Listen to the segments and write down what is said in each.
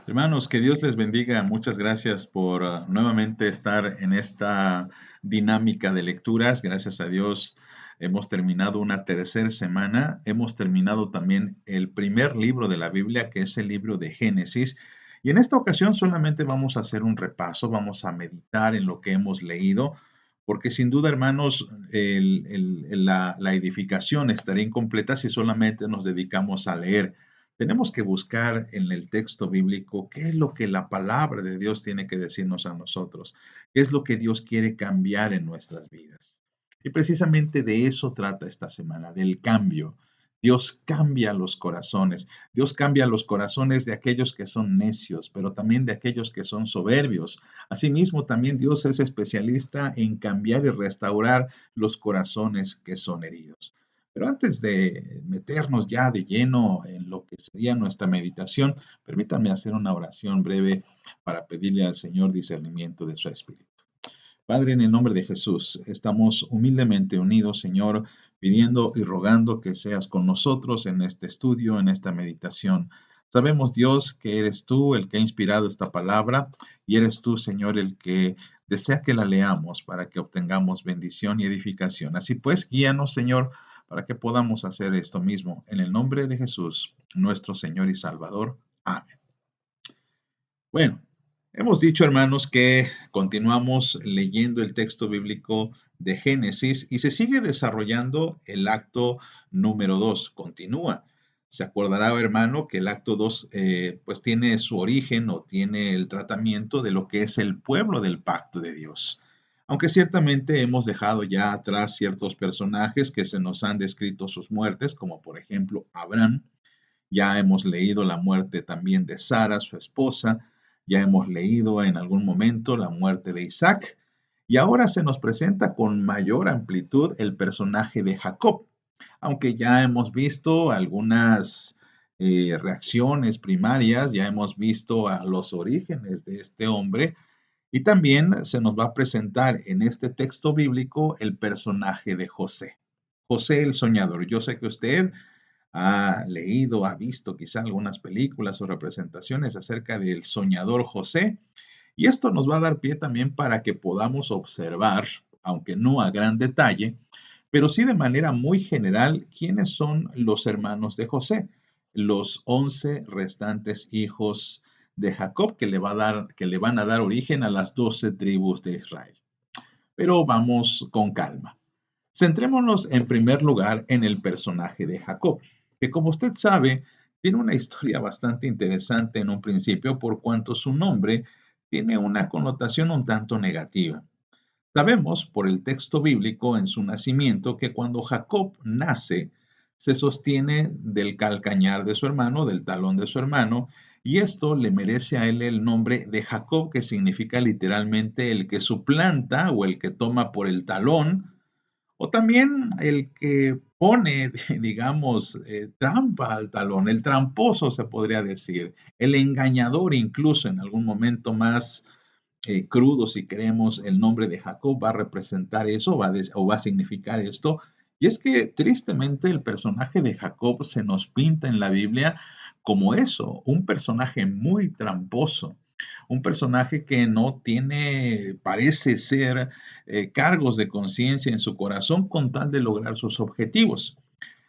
Hermanos, que Dios les bendiga. Muchas gracias por nuevamente estar en esta dinámica de lecturas. Gracias a Dios hemos terminado una tercera semana. Hemos terminado también el primer libro de la Biblia, que es el libro de Génesis. Y en esta ocasión solamente vamos a hacer un repaso, vamos a meditar en lo que hemos leído, porque sin duda, hermanos, la edificación estaría incompleta si solamente nos dedicamos a leer. Tenemos que buscar en el texto bíblico qué es lo que la palabra de Dios tiene que decirnos a nosotros, qué es lo que Dios quiere cambiar en nuestras vidas. Y precisamente de eso trata esta semana, del cambio. Dios cambia los corazones. Dios cambia los corazones de aquellos que son necios, pero también de aquellos que son soberbios. Asimismo, también Dios es especialista en cambiar y restaurar los corazones que son heridos. Pero antes de meternos ya de lleno en lo que sería nuestra meditación, permítanme hacer una oración breve para pedirle al Señor discernimiento de su Espíritu. Padre, en el nombre de Jesús, estamos humildemente unidos, Señor, pidiendo y rogando que seas con nosotros en este estudio, en esta meditación. Sabemos, Dios, que eres tú el que ha inspirado esta palabra y eres tú, Señor, el que desea que la leamos para que obtengamos bendición y edificación. Así pues, guíanos, Señor, para que podamos hacer esto mismo. En el nombre de Jesús, nuestro Señor y Salvador. Amén. Bueno, hemos dicho, hermanos, que continuamos leyendo el texto bíblico de Génesis y se sigue desarrollando el acto número 2. Continúa. Se acordará, hermano, que el acto 2, pues tiene su origen o tiene el tratamiento de lo que es el pueblo del pacto de Dios. Aunque ciertamente hemos dejado ya atrás ciertos personajes que se nos han descrito sus muertes, como por ejemplo Abraham. Ya hemos leído la muerte también de Sara, su esposa. Ya hemos leído en algún momento la muerte de Isaac. Y ahora se nos presenta con mayor amplitud el personaje de Jacob. Aunque ya hemos visto algunas reacciones primarias, ya hemos visto a los orígenes de este hombre. Y también se nos va a presentar en este texto bíblico el personaje de José. José el soñador. Yo sé que usted ha leído, ha visto quizá algunas películas o representaciones acerca del soñador José, y esto nos va a dar pie también para que podamos observar, aunque no a gran detalle, pero sí de manera muy general, quiénes son los hermanos de José, los 11 restantes hijos de Jacob que le van a dar origen a las 12 tribus de Israel. Pero vamos con calma. Centrémonos en primer lugar en el personaje de Jacob, que como usted sabe, tiene una historia bastante interesante en un principio por cuanto su nombre tiene una connotación un tanto negativa. Sabemos por el texto bíblico en su nacimiento que cuando Jacob nace, se sostiene del calcañar de su hermano, del talón de su hermano, y esto le merece a él el nombre de Jacob, que significa literalmente el que suplanta o el que toma por el talón o también el que pone, digamos, trampa al talón, el tramposo se podría decir, el engañador incluso en algún momento más crudo, si queremos, el nombre de Jacob va a representar eso o va a significar esto. Y es que tristemente el personaje de Jacob se nos pinta en la Biblia como eso, un personaje muy tramposo, un personaje que no tiene, parece ser, cargos de conciencia en su corazón con tal de lograr sus objetivos.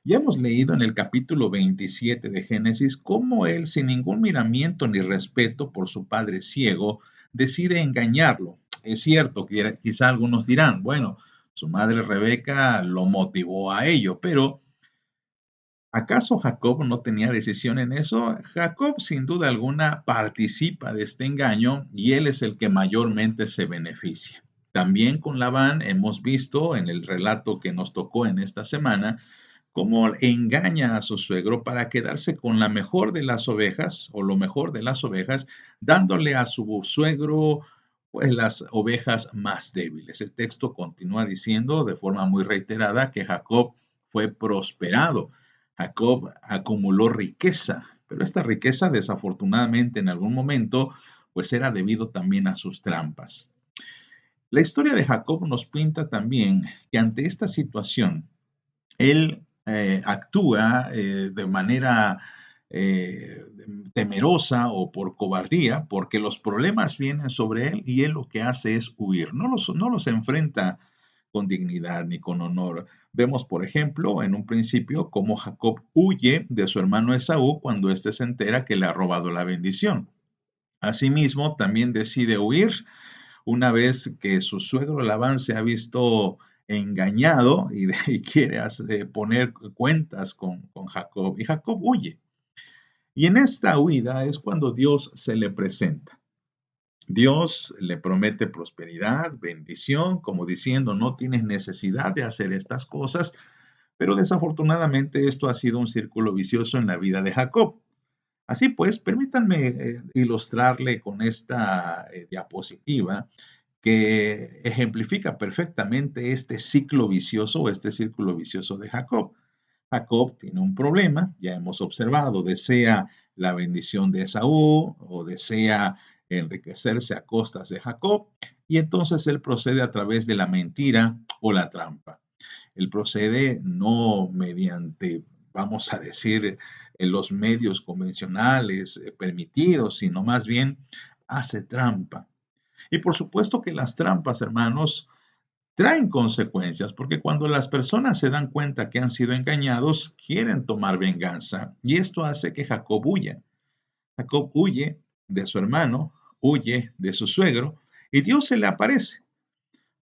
Ya hemos leído en el capítulo 27 de Génesis cómo él, sin ningún miramiento ni respeto por su padre ciego, decide engañarlo. Es cierto que quizá algunos dirán, bueno, su madre Rebeca lo motivó a ello, pero ¿acaso Jacob no tenía decisión en eso? Jacob, sin duda alguna, participa de este engaño y él es el que mayormente se beneficia. También con Labán hemos visto en el relato que nos tocó en esta semana cómo engaña a su suegro para quedarse con la mejor de las ovejas o lo mejor de las ovejas, dándole a su suegro pues las ovejas más débiles. El texto continúa diciendo de forma muy reiterada que Jacob fue prosperado. Jacob acumuló riqueza, pero esta riqueza desafortunadamente en algún momento pues era debido también a sus trampas. La historia de Jacob nos pinta también que ante esta situación él actúa de manera eh, temerosa o por cobardía, porque los problemas vienen sobre él y él lo que hace es huir, no los enfrenta con dignidad ni con honor. Vemos, por ejemplo, en un principio cómo Jacob huye de su hermano Esaú cuando éste se entera que le ha robado la bendición. Asimismo, también decide huir una vez que su suegro Labán se ha visto engañado y quiere poner cuentas con Jacob, y Jacob huye. Y en esta huida es cuando Dios se le presenta. Dios le promete prosperidad, bendición, como diciendo, no tienes necesidad de hacer estas cosas, pero desafortunadamente esto ha sido un círculo vicioso en la vida de Jacob. Así pues, permítanme ilustrarle con esta diapositiva que ejemplifica perfectamente este ciclo vicioso o este círculo vicioso de Jacob. Jacob tiene un problema, ya hemos observado, desea la bendición de Esaú o desea enriquecerse a costas de Jacob, y entonces él procede a través de la mentira o la trampa. Él procede no mediante, vamos a decir, en los medios convencionales permitidos, sino más bien hace trampa. Y por supuesto que las trampas, hermanos, traen consecuencias, porque cuando las personas se dan cuenta que han sido engañados, quieren tomar venganza. Y esto hace que Jacob huya. Jacob huye de su hermano, huye de su suegro, y Dios se le aparece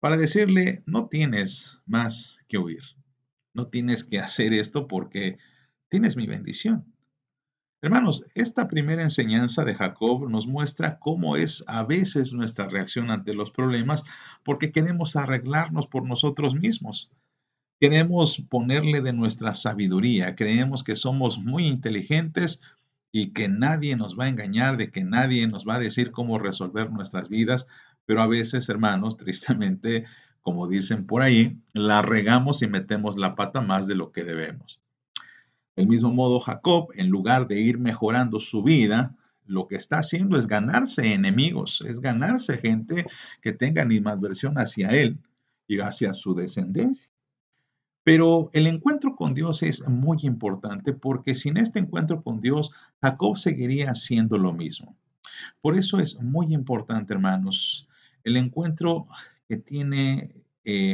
para decirle, no tienes más que huir. No tienes que hacer esto porque tienes mi bendición. Hermanos, esta primera enseñanza de Jacob nos muestra cómo es a veces nuestra reacción ante los problemas porque queremos arreglarnos por nosotros mismos. Queremos ponerle de nuestra sabiduría, creemos que somos muy inteligentes y que nadie nos va a engañar, de que nadie nos va a decir cómo resolver nuestras vidas, pero a veces, hermanos, tristemente, como dicen por ahí, la regamos y metemos la pata más de lo que debemos. Del mismo modo, Jacob, en lugar de ir mejorando su vida, lo que está haciendo es ganarse enemigos, es ganarse gente que tenga animadversión hacia él y hacia su descendencia. Pero el encuentro con Dios es muy importante porque sin este encuentro con Dios, Jacob seguiría haciendo lo mismo. Por eso es muy importante, hermanos, el encuentro que tiene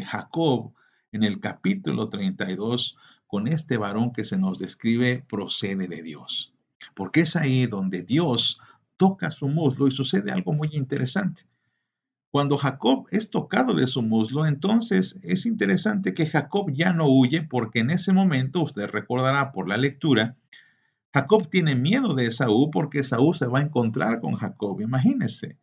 Jacob en el capítulo 32 con este varón que se nos describe procede de Dios. Porque es ahí donde Dios toca su muslo y sucede algo muy interesante. Cuando Jacob es tocado de su muslo, entonces es interesante que Jacob ya no huye porque en ese momento, usted recordará por la lectura, Jacob tiene miedo de Esaú porque Esaú se va a encontrar con Jacob. Imagínense,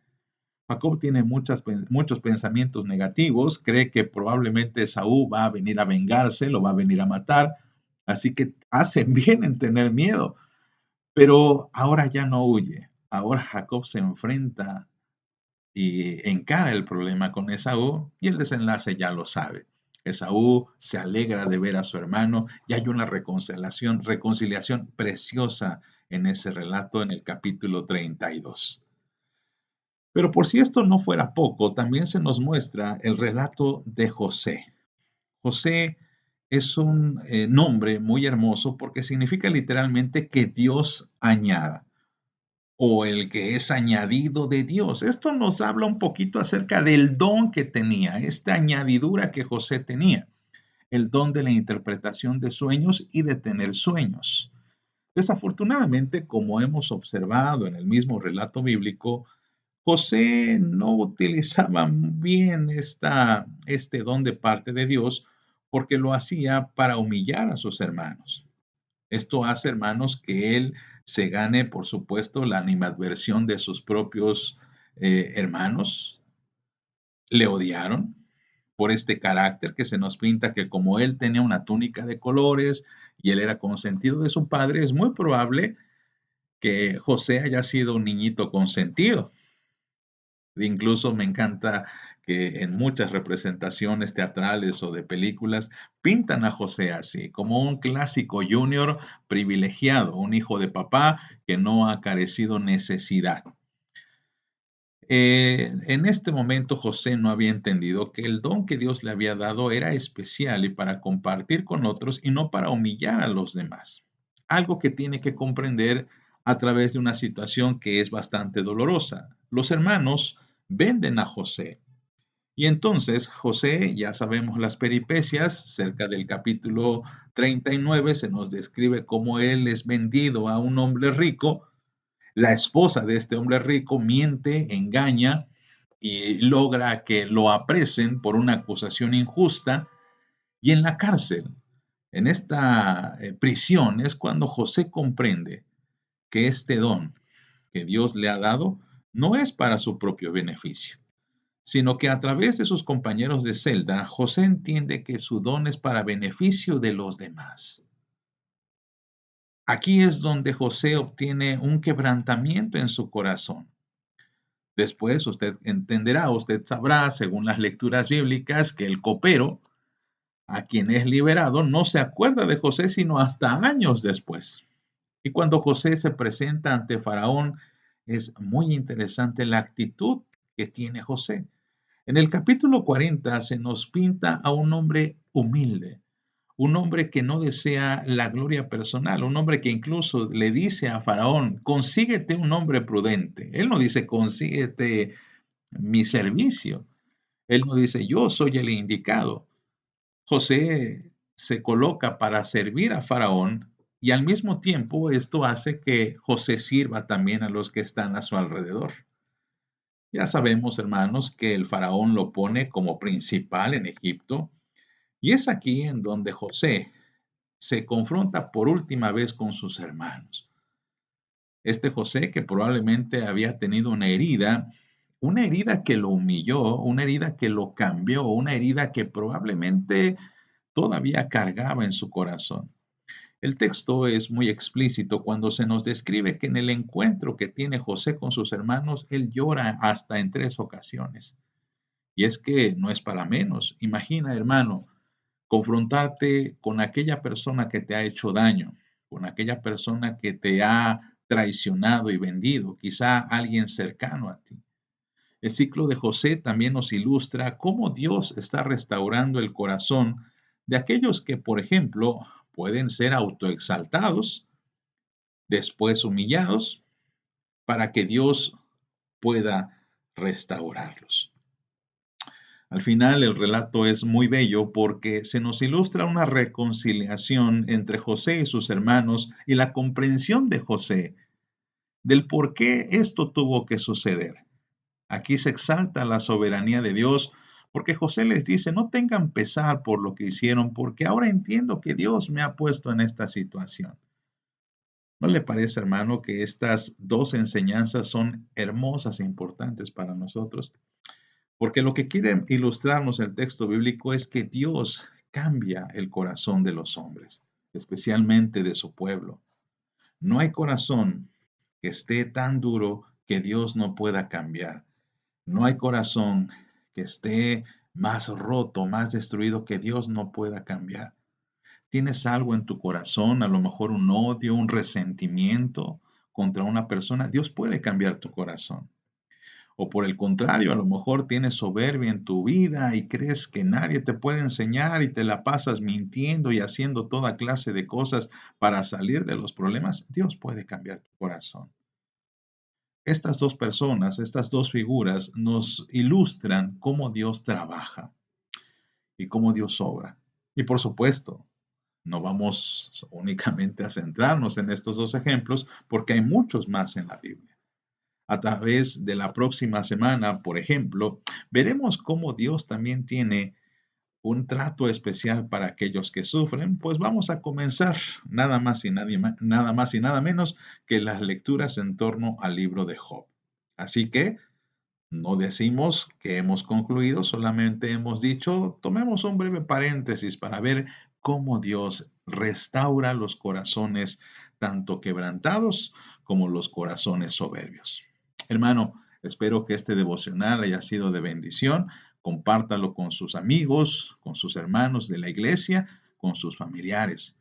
Jacob tiene muchos pensamientos negativos, cree que probablemente Esaú va a venir a vengarse, lo va a venir a matar, así que hacen bien en tener miedo, pero ahora ya no huye. Ahora Jacob se enfrenta y encara el problema con Esaú y el desenlace ya lo sabe. Esaú se alegra de ver a su hermano y hay una reconciliación preciosa en ese relato en el capítulo 32. Pero por si esto no fuera poco, también se nos muestra el relato de José. José es un nombre muy hermoso porque significa literalmente que Dios añada o el que es añadido de Dios. Esto nos habla un poquito acerca del don que tenía, esta añadidura que José tenía, el don de la interpretación de sueños y de tener sueños. Desafortunadamente, como hemos observado en el mismo relato bíblico, José no utilizaba bien este don de parte de Dios porque lo hacía para humillar a sus hermanos. Esto hace, hermanos, que él se gane, por supuesto, la animadversión de sus propios hermanos. Le odiaron por este carácter que se nos pinta que como él tenía una túnica de colores y él era consentido de su padre, es muy probable que José haya sido un niñito consentido. Incluso me encanta que en muchas representaciones teatrales o de películas pintan a José así, como un clásico junior privilegiado, un hijo de papá que no ha carecido necesidad. En este momento José no había entendido que el don que Dios le había dado era especial y para compartir con otros y no para humillar a los demás. algo que tiene que comprender a través de una situación que es bastante dolorosa. Los hermanos venden a José. Y entonces José, ya sabemos las peripecias, cerca del capítulo 39 se nos describe cómo él es vendido a un hombre rico. La esposa de este hombre rico miente, engaña y logra que lo apresen por una acusación injusta y en la cárcel, en esta prisión, es cuando José comprende que este don que Dios le ha dado no es para su propio beneficio, sino que a través de sus compañeros de celda, José entiende que su don es para beneficio de los demás. Aquí es donde José obtiene un quebrantamiento en su corazón. Después usted entenderá, usted sabrá, según las lecturas bíblicas, que el copero, a quien es liberado, no se acuerda de José sino hasta años después. Y cuando José se presenta ante Faraón, es muy interesante la actitud que tiene José. En el capítulo 40 se nos pinta a un hombre humilde, un hombre que no desea la gloria personal, un hombre que incluso le dice a Faraón, consíguete un hombre prudente. Él no dice, consíguete mi servicio. Él no dice, yo soy el indicado. José se coloca para servir a Faraón y al mismo tiempo esto hace que José sirva también a los que están a su alrededor. Ya sabemos, hermanos, que el faraón lo pone como principal en Egipto y es aquí en donde José se confronta por última vez con sus hermanos. Este José que probablemente había tenido una herida que lo humilló, una herida que lo cambió, una herida que probablemente todavía cargaba en su corazón. El texto es muy explícito cuando se nos describe que en el encuentro que tiene José con sus hermanos, él llora hasta en 3 ocasiones. Y es que no es para menos. Imagina, hermano, confrontarte con aquella persona que te ha hecho daño, con aquella persona que te ha traicionado y vendido, quizá alguien cercano a ti. El ciclo de José también nos ilustra cómo Dios está restaurando el corazón de aquellos que, por ejemplo, pueden ser autoexaltados, después humillados, para que Dios pueda restaurarlos. Al final el relato es muy bello porque se nos ilustra una reconciliación entre José y sus hermanos y la comprensión de José del por qué esto tuvo que suceder. Aquí se exalta la soberanía de Dios porque José les dice, no tengan pesar por lo que hicieron, porque ahora entiendo que Dios me ha puesto en esta situación. ¿No le parece, hermano, que estas dos enseñanzas son hermosas e importantes para nosotros? Porque lo que quiere ilustrarnos el texto bíblico es que Dios cambia el corazón de los hombres, especialmente de su pueblo. No hay corazón que esté tan duro que Dios no pueda cambiar. No hay corazón que esté más roto, más destruido que Dios no pueda cambiar. Tienes algo en tu corazón, a lo mejor un odio, un resentimiento contra una persona. Dios puede cambiar tu corazón. O por el contrario, a lo mejor tienes soberbia en tu vida y crees que nadie te puede enseñar y te la pasas mintiendo y haciendo toda clase de cosas para salir de los problemas. Dios puede cambiar tu corazón. Estas dos personas, estas dos figuras nos ilustran cómo Dios trabaja y cómo Dios obra. Y por supuesto, no vamos únicamente a centrarnos en estos dos ejemplos porque hay muchos más en la Biblia. A través de la próxima semana, por ejemplo, veremos cómo Dios también tiene un trato especial para aquellos que sufren, pues vamos a comenzar nada más y nada menos que las lecturas en torno al libro de Job. Así que no decimos que hemos concluido, solamente hemos dicho, tomemos un breve paréntesis para ver cómo Dios restaura los corazones tanto quebrantados como los corazones soberbios. Hermano, espero que este devocional haya sido de bendición. Compártalo con sus amigos, con sus hermanos de la iglesia, con sus familiares.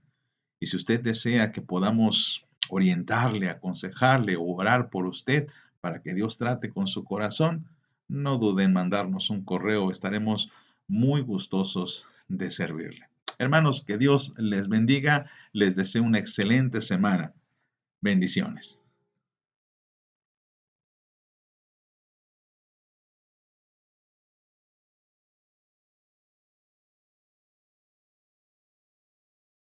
Y si usted desea que podamos orientarle, aconsejarle o orar por usted para que Dios trate con su corazón, no dude en mandarnos un correo. Estaremos muy gustosos de servirle. Hermanos, que Dios les bendiga, les deseo una excelente semana. Bendiciones.